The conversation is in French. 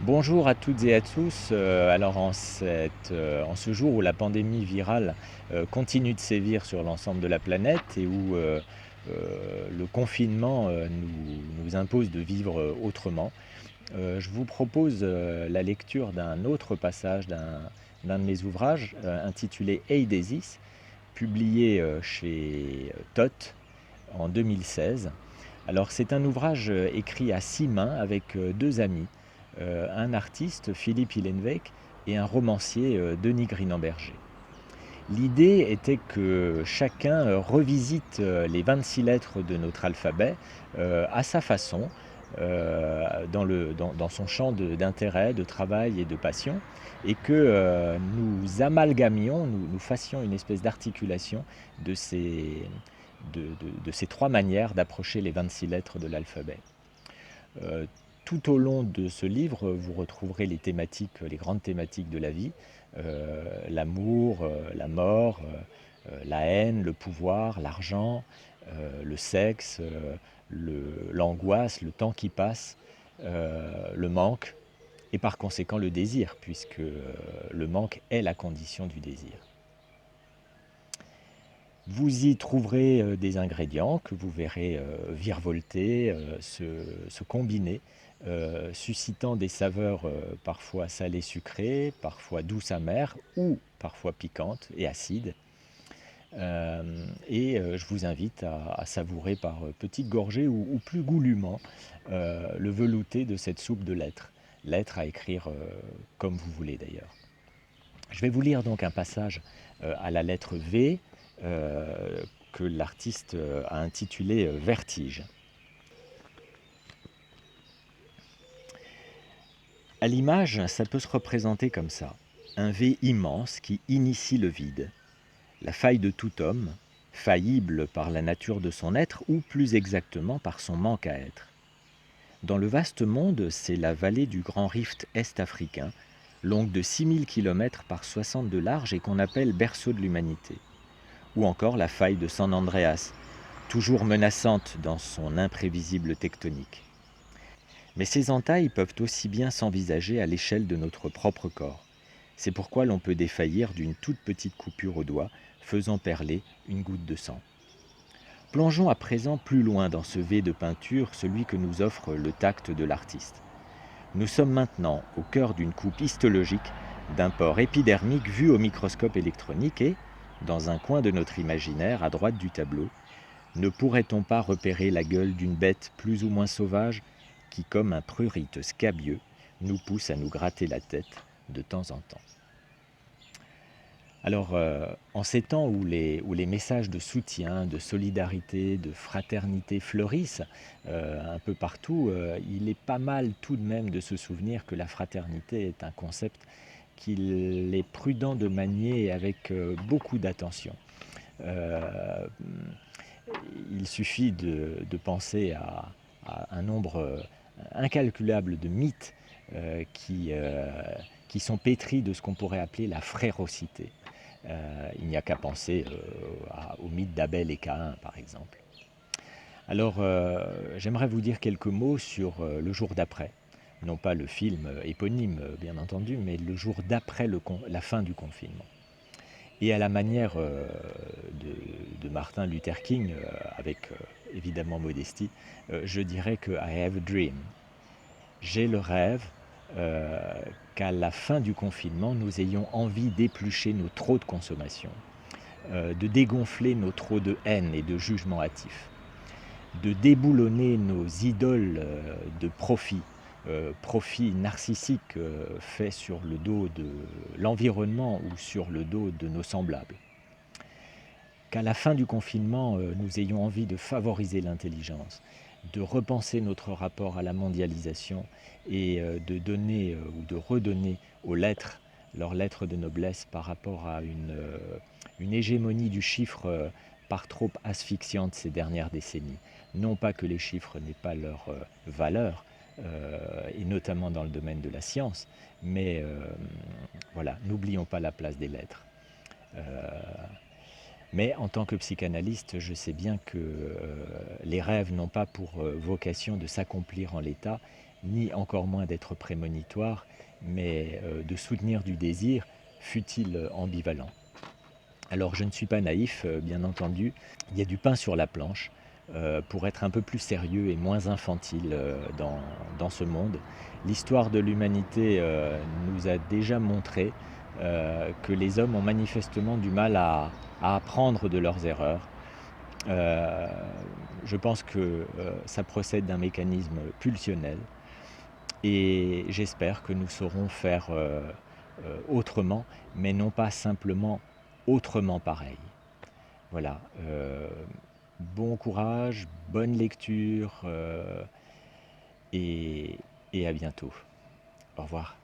Bonjour à toutes et à tous. Alors en ce jour où la pandémie virale continue de sévir sur l'ensemble de la planète et où le confinement nous impose de vivre autrement, je vous propose la lecture d'un autre passage d'un de mes ouvrages intitulé Eidesis, publié chez Toth en 2016. Alors c'est un ouvrage écrit à 6 mains avec deux amis, un artiste, Philippe Hillenweg, et un romancier, Denis Grinamberger. L'idée était que chacun revisite les 26 lettres de notre alphabet à sa façon, dans son champ d'intérêt, de travail et de passion, et que nous amalgamions, nous fassions une espèce d'articulation de de ces trois manières d'approcher les 26 lettres de l'alphabet. Euh, Tout au long de ce livre, vous retrouverez les thématiques, les grandes thématiques de la vie, l'amour, la mort, la haine, le pouvoir, l'argent, le sexe, l'angoisse, le temps qui passe, le manque, et par conséquent le désir, puisque le manque est la condition du désir. Vous y trouverez des ingrédients que vous verrez virevolter, se combiner, suscitant des saveurs parfois salées sucrées, parfois douces amères ou parfois piquantes et acides. Je vous invite à savourer par petites gorgées ou plus goulûment le velouté de cette soupe de lettres. Lettres à écrire comme vous voulez d'ailleurs. Je vais vous lire donc un passage à la lettre V que l'artiste a intitulé Vertige. À l'image, ça peut se représenter comme ça. Un V immense qui initie le vide. La faille de tout homme, faillible par la nature de son être ou plus exactement par son manque à être. Dans le vaste monde, c'est la vallée du grand rift est-africain, longue de 6000 km par 60 de large et qu'on appelle berceau de l'humanité. Ou encore la faille de San Andreas, toujours menaçante dans son imprévisible tectonique. Mais ces entailles peuvent aussi bien s'envisager à l'échelle de notre propre corps. C'est pourquoi l'on peut défaillir d'une toute petite coupure au doigt, faisant perler une goutte de sang. Plongeons à présent plus loin dans ce V de peinture, celui que nous offre le tact de l'artiste. Nous sommes maintenant au cœur d'une coupe histologique, d'un pore épidermique vu au microscope électronique et, dans un coin de notre imaginaire, à droite du tableau, ne pourrait-on pas repérer la gueule d'une bête plus ou moins sauvage qui, comme un prurite scabieux, nous pousse à nous gratter la tête de temps en temps? Alors, en ces temps où les messages de soutien, de solidarité, de fraternité fleurissent un peu partout, il est pas mal tout de même de se souvenir que la fraternité est un concept qu'il est prudent de manier avec beaucoup d'attention. Euh, il suffit de penser à un nombre incalculable de mythes euh, qui, euh, qui sont pétris de ce qu'on pourrait appeler la frérocité. Il n'y a qu'à penser au mythe d'Abel et Caïn, par exemple. Alors, j'aimerais vous dire quelques mots sur le jour d'après. Non pas le film éponyme, bien entendu, mais le jour d'après la fin du confinement. Et à la manière de Martin Luther King, avec évidemment modestie, je dirais que I have a dream. J'ai le rêve euh, qu'à la fin du confinement, nous ayons envie d'éplucher nos trop de consommation, de dégonfler nos trop de haine et de jugement hâtif, de déboulonner nos idoles de profit, profit narcissique fait sur le dos de l'environnement ou sur le dos de nos semblables. Qu'à la fin du confinement, nous ayons envie de favoriser l'intelligence, de repenser notre rapport à la mondialisation et de donner ou de redonner aux lettres leur lettre de noblesse par rapport à une hégémonie du chiffre par trop asphyxiante ces dernières décennies. Non pas que les chiffres n'aient pas leur valeur, et notamment dans le domaine de la science, mais voilà, n'oublions pas la place des lettres. Euh, mais en tant que psychanalyste, je sais bien que les rêves n'ont pas pour vocation de s'accomplir en l'état, ni encore moins d'être prémonitoire, mais de soutenir du désir, fût-il ambivalent. Alors je ne suis pas naïf, bien entendu, il y a du pain sur la planche, pour être un peu plus sérieux et moins infantile, dans ce monde. L'histoire de l'humanité, nous a déjà montré, que les hommes ont manifestement du mal à apprendre de leurs erreurs. Heu, je pense que, ça procède d'un mécanisme pulsionnel et j'espère que nous saurons faire, autrement, mais non pas simplement autrement pareil. Voilà, bon courage, bonne lecture, et à bientôt. Au revoir.